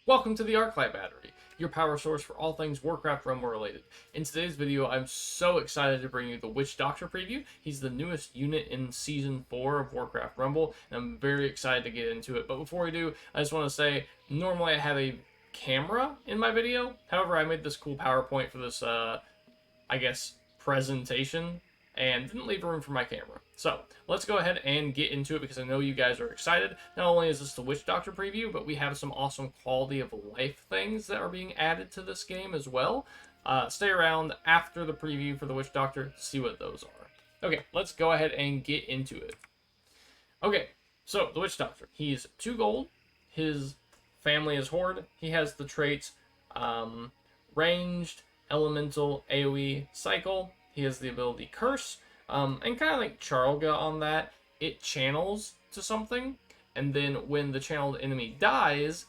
Welcome to the Arclight Battery, your power source for all things Warcraft Rumble related. In today's video, I'm so excited to bring you the Witch Doctor preview. He's the newest unit in Season 4 of Warcraft Rumble, and I'm very excited to get into it. But before we do, I just want to say, normally I have a camera in my video. However, I made this cool PowerPoint for this, I guess, presentation, and didn't leave room for my camera. So, let's go ahead and get into it because I know you guys are excited. Not only is this the Witch Doctor preview, but we have some awesome quality of life things that are being added to this game as well. Stay around after the preview for the Witch Doctor to see what those are. Okay, let's go ahead and get into it. Okay, so the Witch Doctor. He's 2 gold. His family is Horde. He has the traits ranged, elemental, AoE, cycle. He has the ability Curse, and kind of like Charlga on that, it channels to something, and then when the channeled enemy dies,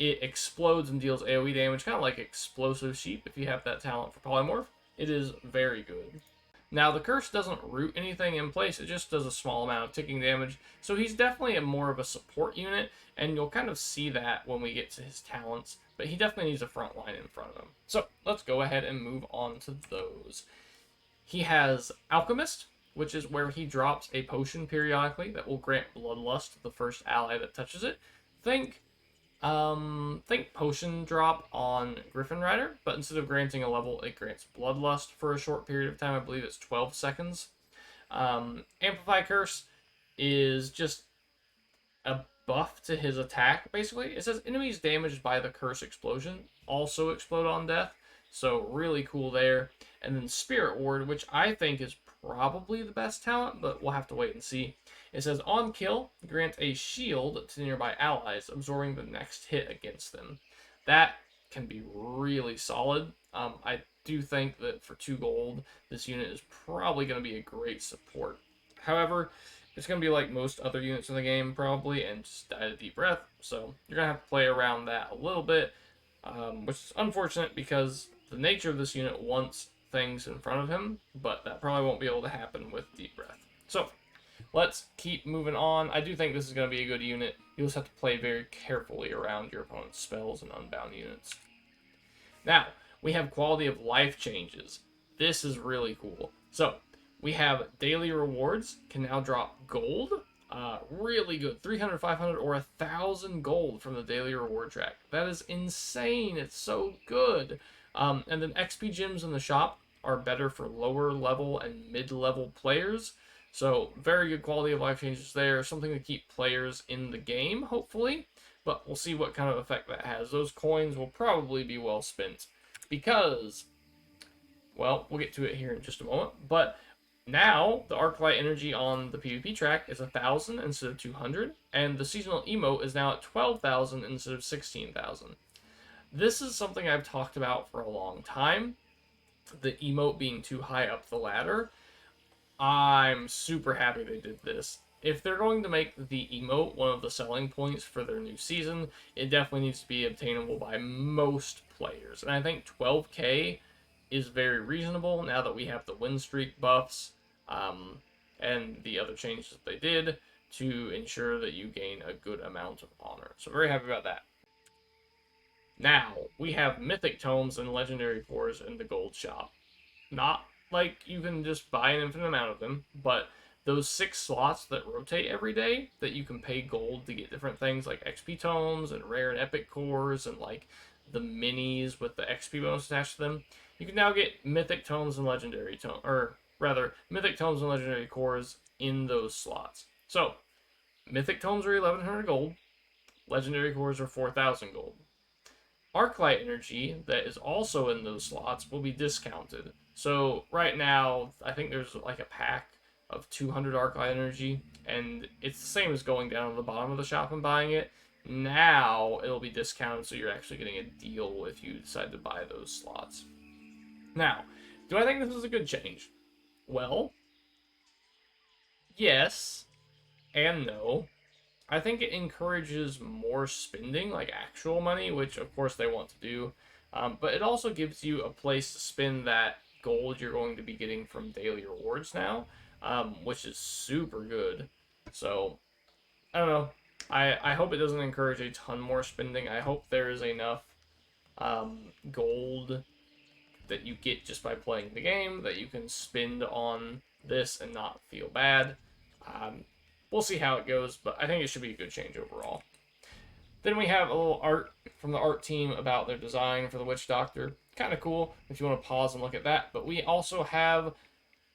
it explodes and deals AoE damage, kind of like Explosive Sheep if you have that talent for Polymorph. It is very good. Now, the Curse doesn't root anything in place, it just does a small amount of ticking damage, so he's definitely more of a support unit, and you'll kind of see that when we get to his talents, but he definitely needs a front line in front of him. So, let's go ahead and move on to those. He has Alchemist, which is where he drops a potion periodically that will grant Bloodlust to the first ally that touches it. Think potion drop on Griffin Rider, but instead of granting a level, it grants Bloodlust for a short period of time. I believe it's 12 seconds. Amplify Curse is just a buff to his attack, basically. It says enemies damaged by the Curse explosion also explode on death. So really cool there. And then Spirit Ward, which I think is probably the best talent, but we'll have to wait and see. It says on kill, grant a shield to nearby allies, absorbing the next hit against them. That can be really solid. I do think that for 2 gold, this unit is probably going to be a great support. However, it's going to be like most other units in the game, probably, and just die a deep breath. So you're going to have to play around that a little bit, which is unfortunate because the nature of this unit wants things in front of him, but that probably won't be able to happen with Deep Breath. So, let's keep moving on. I do think this is going to be a good unit. You'll just have to play very carefully around your opponent's spells and unbound units. Now, we have quality of life changes. This is really cool. So, we have daily rewards, can now drop gold. Really good. 300, 500, or 1,000 gold from the daily reward track. That is insane. It's so good. And then XP gems in the shop are better for lower level and mid-level players. So very good quality of life changes there. Something to keep players in the game, hopefully. But we'll see what kind of effect that has. Those coins will probably be well spent. Because, well, we'll get to it here in just a moment. But now, the Arclight energy on the PvP track is 1,000 instead of 200. And the seasonal emote is now at 12,000 instead of 16,000. This is something I've talked about for a long time, the emote being too high up the ladder. I'm super happy they did this. If they're going to make the emote one of the selling points for their new season, it definitely needs to be obtainable by most players. And I think 12k is very reasonable now that we have the win streak buffs and the other changes that they did to ensure that you gain a good amount of honor. So very happy about that. Now, we have Mythic Tomes and Legendary Cores in the gold shop. Not like you can just buy an infinite amount of them, but those 6 slots that rotate every day that you can pay gold to get different things like XP Tomes and Rare and Epic Cores and like the minis with the XP bonus attached to them, you can now get Mythic Tomes and Legendary Tomes, or rather, Mythic Tomes and Legendary Cores in those slots. So, Mythic Tomes are 1,100 gold, Legendary Cores are 4,000 gold. Arclight energy that is also in those slots will be discounted. So right now, I think there's like a pack of 200 Arclight energy, and it's the same as going down to the bottom of the shop and buying it. Now it'll be discounted, so you're actually getting a deal if you decide to buy those slots. Now, do I think this is a good change? Well, yes and no. I think it encourages more spending, like actual money, which of course they want to do. But it also gives you a place to spend that gold you're going to be getting from daily rewards now, which is super good. So, I don't know. I hope it doesn't encourage a ton more spending. I hope there is enough gold that you get just by playing the game that you can spend on this and not feel bad. Um, we'll see how it goes, but I think it should be a good change overall. Then we have a little art from the art team about their design for the Witch Doctor. Kind of cool if you want to pause and look at that. But we also have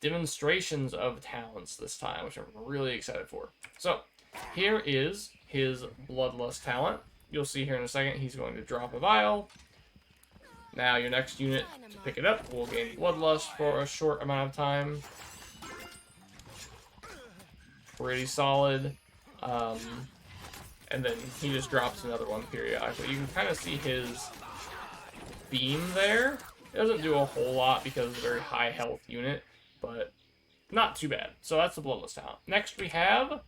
demonstrations of talents this time, which I'm really excited for. So here is his Bloodlust talent. You'll see here in a second he's going to drop a vial. Now your next unit to pick it up will gain Bloodlust for a short amount of time. Pretty solid. And then he just drops another one periodically. You can kind of see his beam there. It doesn't do a whole lot because it's a very high health unit, but not too bad. So that's the Bloodless talent. Next we have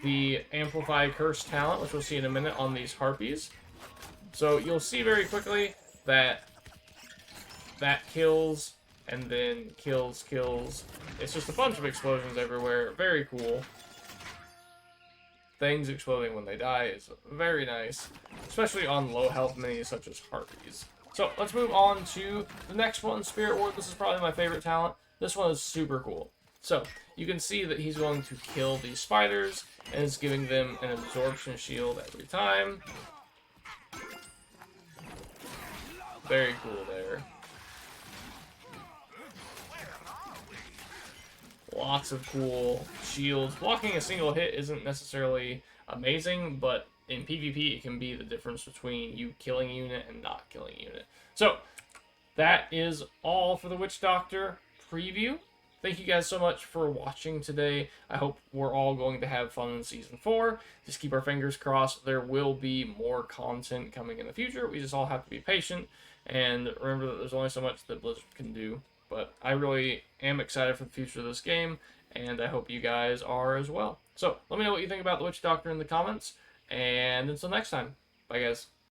the Amplify Curse talent, which we'll see in a minute on these Harpies. So you'll see very quickly that kills, and then kills. It's just a bunch of explosions everywhere. Very cool. Things exploding when they die is very nice, especially on low health minis such as Harpies. So let's move on to the next one, Spirit Ward. This is probably my favorite talent. This one is super cool. So you can see that he's going to kill these spiders, and it's giving them an absorption shield every time. Very cool there. Lots of cool shields. Blocking a single hit isn't necessarily amazing, but in PvP it can be the difference between you killing a unit and not killing a unit. So that is all for the Witch Doctor preview. Thank you guys so much for watching today. I hope we're all going to have fun in Season 4. Just keep our fingers crossed. There will be more content coming in the future. We just all have to be patient and remember that there's only so much that Blizzard can do. But I really am excited for the future of this game, and I hope you guys are as well. So let me know what you think about the Witch Doctor in the comments, and until next time, bye guys.